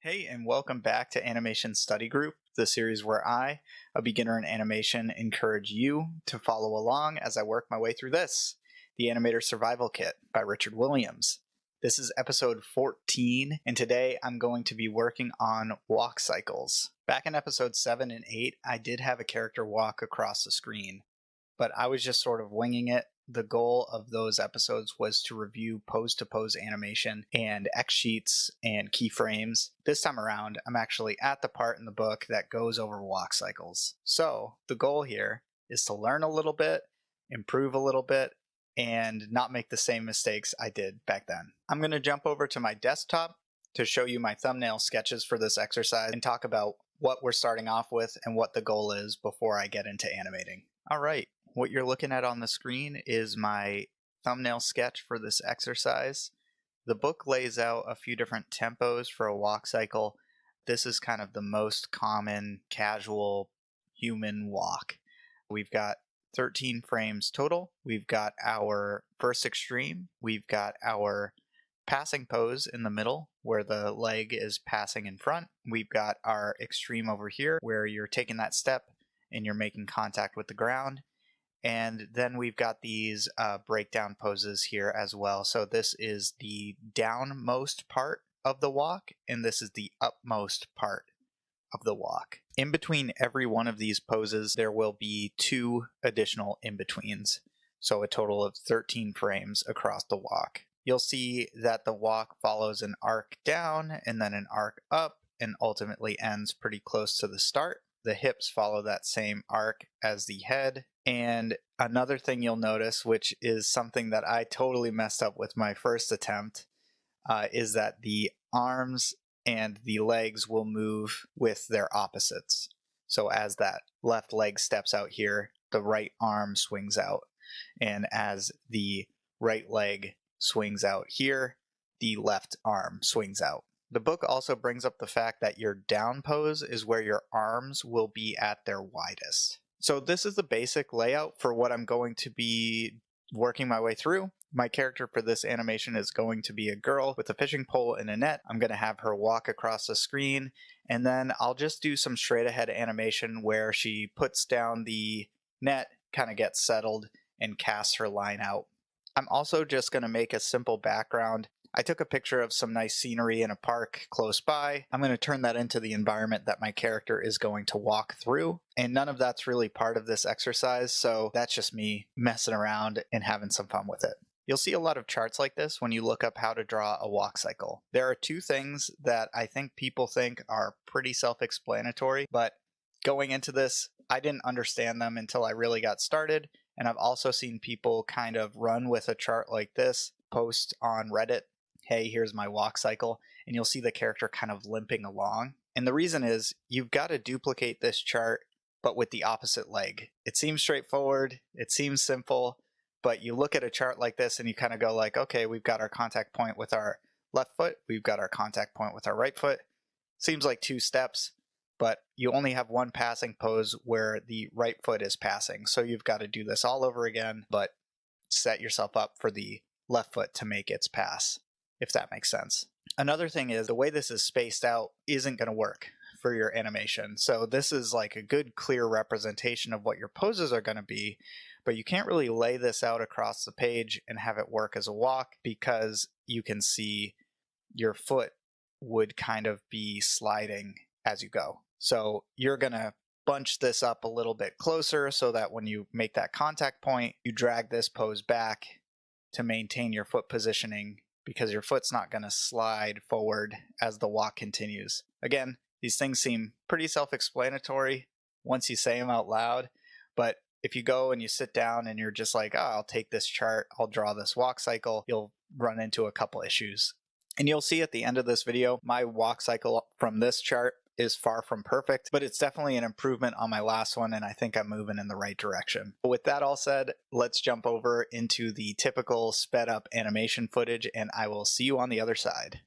Hey, and welcome back to Animation Study Group, the series where I, a beginner in animation, encourage you to follow along as I work my way through this, the Animator Survival Kit by Richard Williams. This is episode 14, and today I'm going to be working on walk cycles. Back in episode 7 and 8, I did have a character walk across the screen, but I was just sort of winging it. The goal of those episodes was to review pose-to-pose animation and X sheets and keyframes. This time around, I'm actually at the part in the book that goes over walk cycles. So the goal here is to learn a little bit, improve a little bit, and not make the same mistakes I did back then. I'm going to jump over to my desktop to show you my thumbnail sketches for this exercise and talk about what we're starting off with and what the goal is before I get into animating. All right. What you're looking at on the screen is my thumbnail sketch for this exercise. The book lays out a few different tempos for a walk cycle. This is kind of the most common casual human walk. We've got 13 frames total. We've got our first extreme. We've got our passing pose in the middle where the leg is passing in front. We've got our extreme over here where you're taking that step and you're making contact with the ground. And then we've got these breakdown poses here as well. So this is the downmost part of the walk, and this is the upmost part of the walk. In between every one of these poses, there will be 2 additional in-betweens. So a total of 13 frames across the walk. You'll see that the walk follows an arc down and then an arc up and ultimately ends pretty close to the start. The hips follow that same arc as the head. And another thing you'll notice, which is something that I totally messed up with my first attempt, is that the arms and the legs will move with their opposites. So as that left leg steps out here, the right arm swings out. And as the right leg swings out here, the left arm swings out. The book also brings up the fact that your down pose is where your arms will be at their widest. So this is the basic layout for what I'm going to be working my way through. My character for this animation is going to be a girl with a fishing pole and a net. I'm going to have her walk across the screen, and then I'll just do some straight ahead animation where she puts down the net, kind of gets settled, and casts her line out. I'm also just going to make a simple background. I took a picture of some nice scenery in a park close by. I'm going to turn that into the environment that my character is going to walk through. And none of that's really part of this exercise, so that's just me messing around and having some fun with it. You'll see a lot of charts like this when you look up how to draw a walk cycle. There are 2 things that I think people think are pretty self-explanatory, but going into this, I didn't understand them until I really got started. And I've also seen people kind of run with a chart like this, post on Reddit, hey, here's my walk cycle, and you'll see the character kind of limping along. And the reason is you've got to duplicate this chart, but with the opposite leg. It seems straightforward, it seems simple, but you look at a chart like this and you kind of go like, okay, we've got our contact point with our left foot, we've got our contact point with our right foot. Seems like 2 steps, but you only have one passing pose where the right foot is passing. So you've got to do this all over again, but set yourself up for the left foot to make its pass, if that makes sense. Another thing is the way this is spaced out isn't going to work for your animation. So this is like a good clear representation of what your poses are going to be, but you can't really lay this out across the page and have it work as a walk because you can see your foot would kind of be sliding as you go. So you're going to bunch this up a little bit closer so that when you make that contact point, you drag this pose back to maintain your foot positioning because your foot's not going to slide forward as the walk continues. Again, these things seem pretty self-explanatory once you say them out loud, but if you go and you sit down and you're just like, oh, I'll take this chart, I'll draw this walk cycle, you'll run into a couple issues. And you'll see at the end of this video, my walk cycle from this chart is far from perfect, but it's definitely an improvement on my last one, and I think I'm moving in the right direction. But with that all said, let's jump over into the typical sped up animation footage, and I will see you on the other side.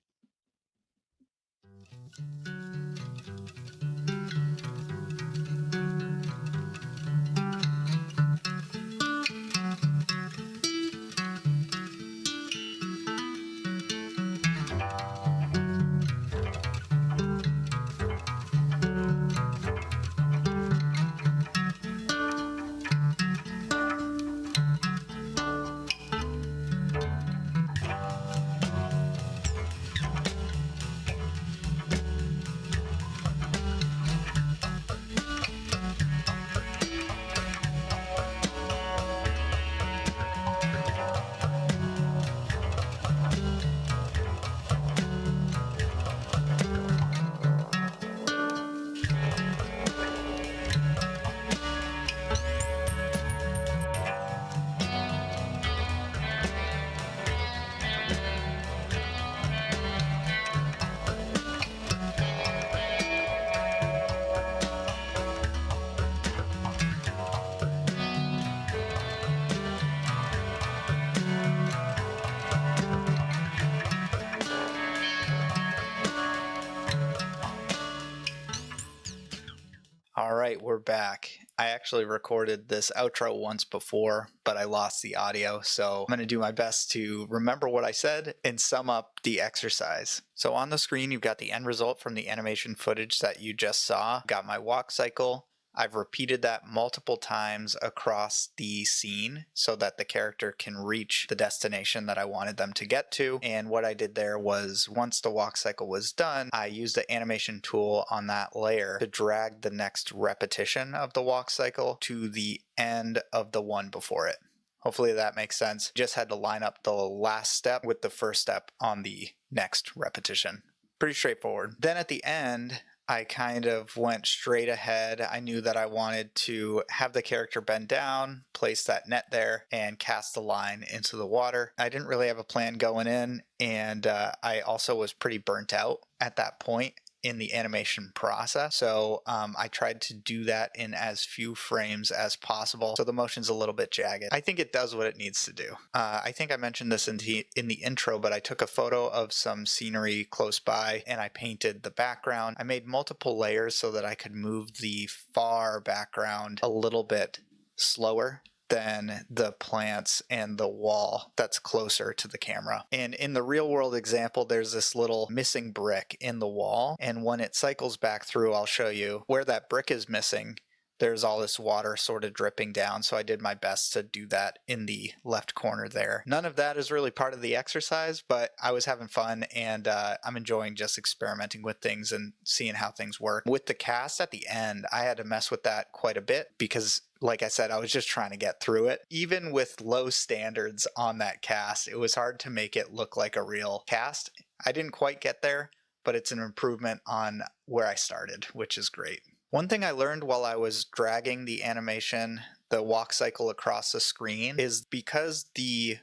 Alright, we're back. I actually recorded this outro once before, but I lost the audio, so I'm going to do my best to remember what I said and sum up the exercise. So on the screen, you've got the end result from the animation footage that you just saw. Got my walk cycle. I've repeated that multiple times across the scene so that the character can reach the destination that I wanted them to get to. And what I did there was, once the walk cycle was done, I used the animation tool on that layer to drag the next repetition of the walk cycle to the end of the one before it. Hopefully that makes sense. Just had to line up the last step with the first step on the next repetition. Pretty straightforward. Then at the end, I kind of went straight ahead. I knew that I wanted to have the character bend down, place that net there, and cast the line into the water. I didn't really have a plan going in, and I also was pretty burnt out at that point in the animation process. So I tried to do that in as few frames as possible. So the motion's a little bit jagged. I think it does what it needs to do. I think I mentioned this in the intro, but I took a photo of some scenery close by and I painted the background. I made multiple layers so that I could move the far background a little bit slower than the plants and the wall that's closer to the camera. And in the real world example, there's this little missing brick in the wall. And when it cycles back through, I'll show you where that brick is missing. There's all this water sort of dripping down. So I did my best to do that in the left corner there. None of that is really part of the exercise, but I was having fun and I'm enjoying just experimenting with things and seeing how things work. With the cast at the end, I had to mess with that quite a bit because, like I said, I was just trying to get through it. Even with low standards on that cast, it was hard to make it look like a real cast. I didn't quite get there, but it's an improvement on where I started, which is great. One thing I learned while I was dragging the animation, the walk cycle across the screen, is because the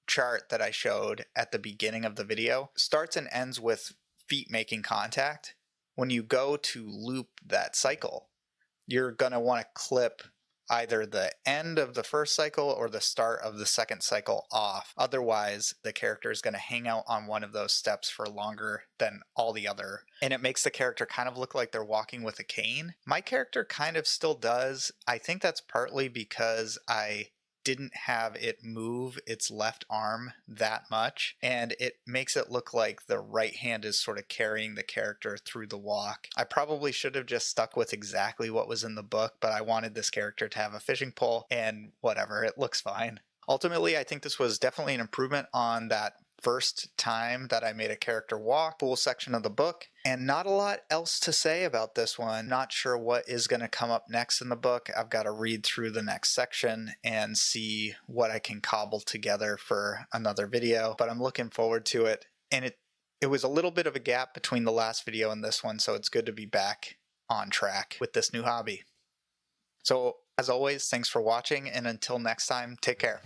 chart that I showed at the beginning of the video starts and ends with feet making contact, when you go to loop that cycle, you're going to want to clip either the end of the first cycle or the start of the second cycle off. Otherwise, the character is going to hang out on one of those steps for longer than all the other. And it makes the character kind of look like they're walking with a cane. My character kind of still does. I think that's partly because I didn't have it move its left arm that much, and it makes it look like the right hand is sort of carrying the character through the walk. I probably should have just stuck with exactly what was in the book, but I wanted this character to have a fishing pole, and whatever, it looks fine. Ultimately, I think this was definitely an improvement on that first time that I made a character walk, full section of the book, and not a lot else to say about this one. Not sure what is going to come up next in the book. I've got to read through the next section and see what I can cobble together for another video, but I'm looking forward to it. And it was a little bit of a gap between the last video and this one, so it's good to be back on track with this new hobby. So as always, thanks for watching, and until next time, take care.